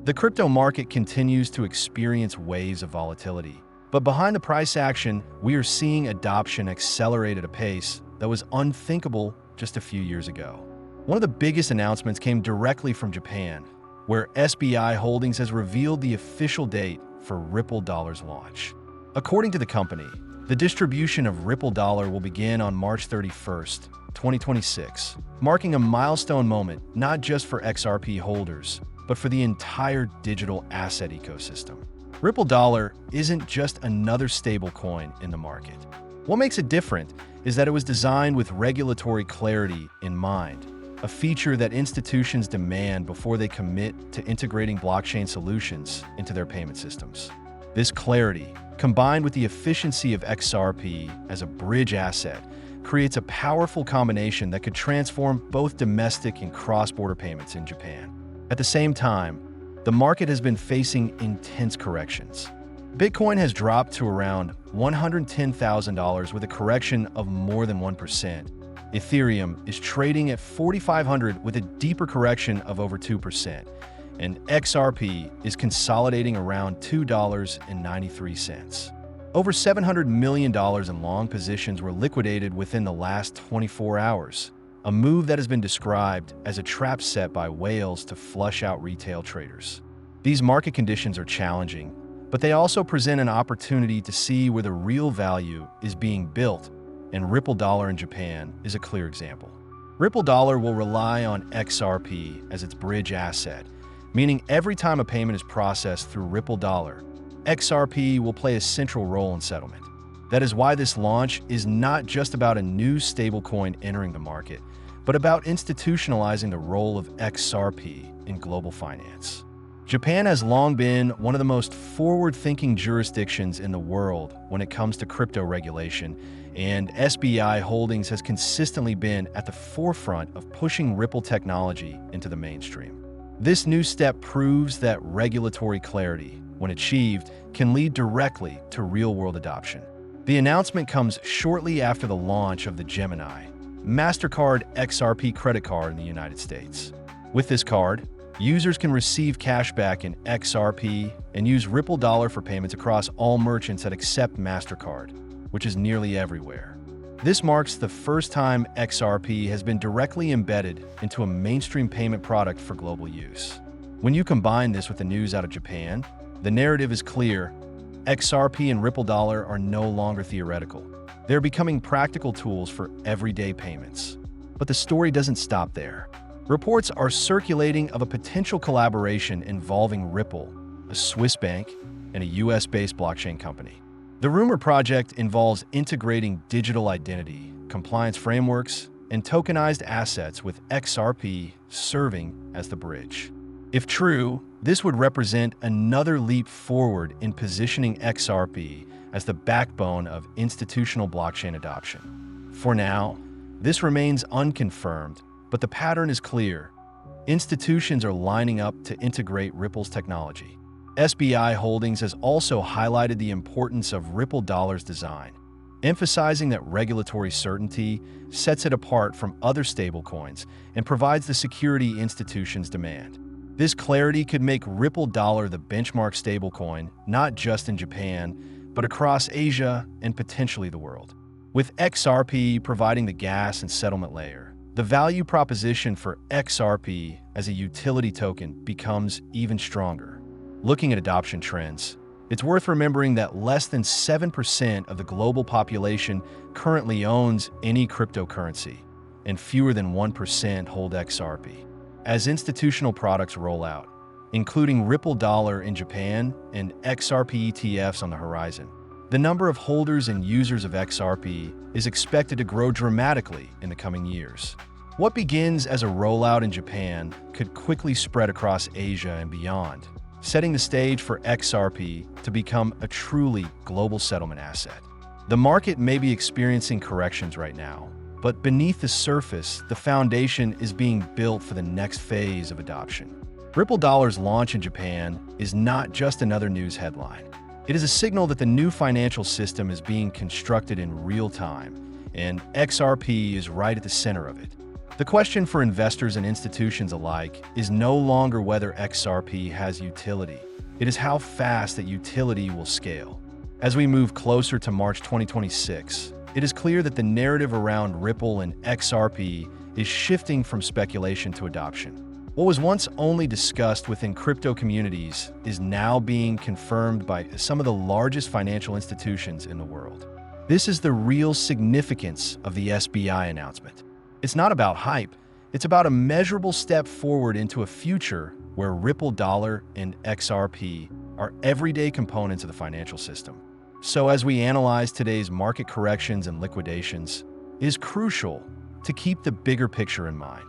The crypto market continues to experience waves of volatility, but behind the price action, we are seeing adoption accelerate at a pace that was unthinkable just a few years ago. One of the biggest announcements came directly from Japan, where SBI Holdings has revealed the official date for Ripple Dollar's launch. According to the company, the distribution of Ripple Dollar will begin on March 31st, 2026, marking a milestone moment not just for XRP holders, but for the entire digital asset ecosystem. Ripple Dollar isn't just another stablecoin in the market. What makes it different is that it was designed with regulatory clarity in mind, a feature that institutions demand before they commit to integrating blockchain solutions into their payment systems. This clarity, combined with the efficiency of XRP as a bridge asset, creates a powerful combination that could transform both domestic and cross-border payments in Japan. At the same time, the market has been facing intense corrections. Bitcoin has dropped to around $110,000 with a correction of more than 1%. Ethereum is trading at $4,500 with a deeper correction of over 2%, and XRP is consolidating around $2.93. Over $700 million in long positions were liquidated within the last 24 hours, a move that has been described as a trap set by whales to flush out retail traders. These market conditions are challenging, but they also present an opportunity to see where the real value is being built, and Ripple Dollar in Japan is a clear example. Ripple Dollar will rely on XRP as its bridge asset, meaning every time a payment is processed through Ripple Dollar, XRP will play a central role in settlement. That is why this launch is not just about a new stablecoin entering the market, but about institutionalizing the role of XRP in global finance. Japan has long been one of the most forward-thinking jurisdictions in the world when it comes to crypto regulation, and SBI Holdings has consistently been at the forefront of pushing Ripple technology into the mainstream. This new step proves that regulatory clarity, when achieved, can lead directly to real-world adoption. The announcement comes shortly after the launch of the Gemini, Mastercard XRP credit card in the United States. With this card, users can receive cashback in XRP and use Ripple Dollar for payments across all merchants that accept Mastercard, which is nearly everywhere. This marks the first time XRP has been directly embedded into a mainstream payment product for global use. When you combine this with the news out of Japan, the narrative is clear. XRP and Ripple Dollar are no longer theoretical. They're becoming practical tools for everyday payments. But the story doesn't stop there. Reports are circulating of a potential collaboration involving Ripple, a Swiss bank, and a US-based blockchain company. The rumor project involves integrating digital identity, compliance frameworks, and tokenized assets with XRP serving as the bridge. If true, this would represent another leap forward in positioning XRP as the backbone of institutional blockchain adoption. For now, this remains unconfirmed, but the pattern is clear. Institutions are lining up to integrate Ripple's technology. SBI Holdings has also highlighted the importance of Ripple Dollar's design, emphasizing that regulatory certainty sets it apart from other stablecoins and provides the security institutions demand. This clarity could make Ripple Dollar the benchmark stablecoin, not just in Japan, but across Asia and potentially the world. With XRP providing the gas and settlement layer, the value proposition for XRP as a utility token becomes even stronger. Looking at adoption trends, it's worth remembering that less than 7% of the global population currently owns any cryptocurrency, and fewer than 1% hold XRP. As institutional products roll out, including Ripple Dollar in Japan and XRP ETFs on the horizon, the number of holders and users of XRP is expected to grow dramatically in the coming years. What begins as a rollout in Japan could quickly spread across Asia and beyond, setting the stage for XRP to become a truly global settlement asset. The market may be experiencing corrections right now, but beneath the surface, the foundation is being built for the next phase of adoption. Ripple Dollar's launch in Japan is not just another news headline. It is a signal that the new financial system is being constructed in real time, and XRP is right at the center of it. The question for investors and institutions alike is no longer whether XRP has utility. It is how fast that utility will scale. As we move closer to March 2026, it is clear that the narrative around Ripple and XRP is shifting from speculation to adoption. What was once only discussed within crypto communities is now being confirmed by some of the largest financial institutions in the world. This is the real significance of the SBI announcement. It's not about hype, it's about a measurable step forward into a future where Ripple Dollar and XRP are everyday components of the financial system. So as we analyze today's market corrections and liquidations, it is crucial to keep the bigger picture in mind.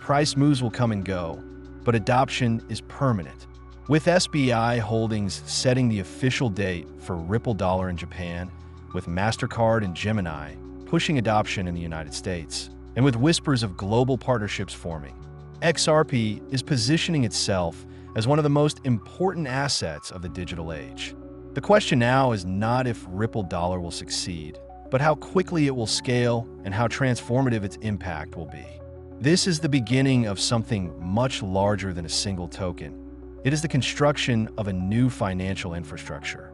Price moves will come and go, but adoption is permanent. With SBI Holdings setting the official date for Ripple Dollar in Japan, with Mastercard and Gemini pushing adoption in the United States, and with whispers of global partnerships forming, XRP is positioning itself as one of the most important assets of the digital age. The question now is not if Ripple Dollar will succeed, but how quickly it will scale and how transformative its impact will be. This is the beginning of something much larger than a single token. It is the construction of a new financial infrastructure.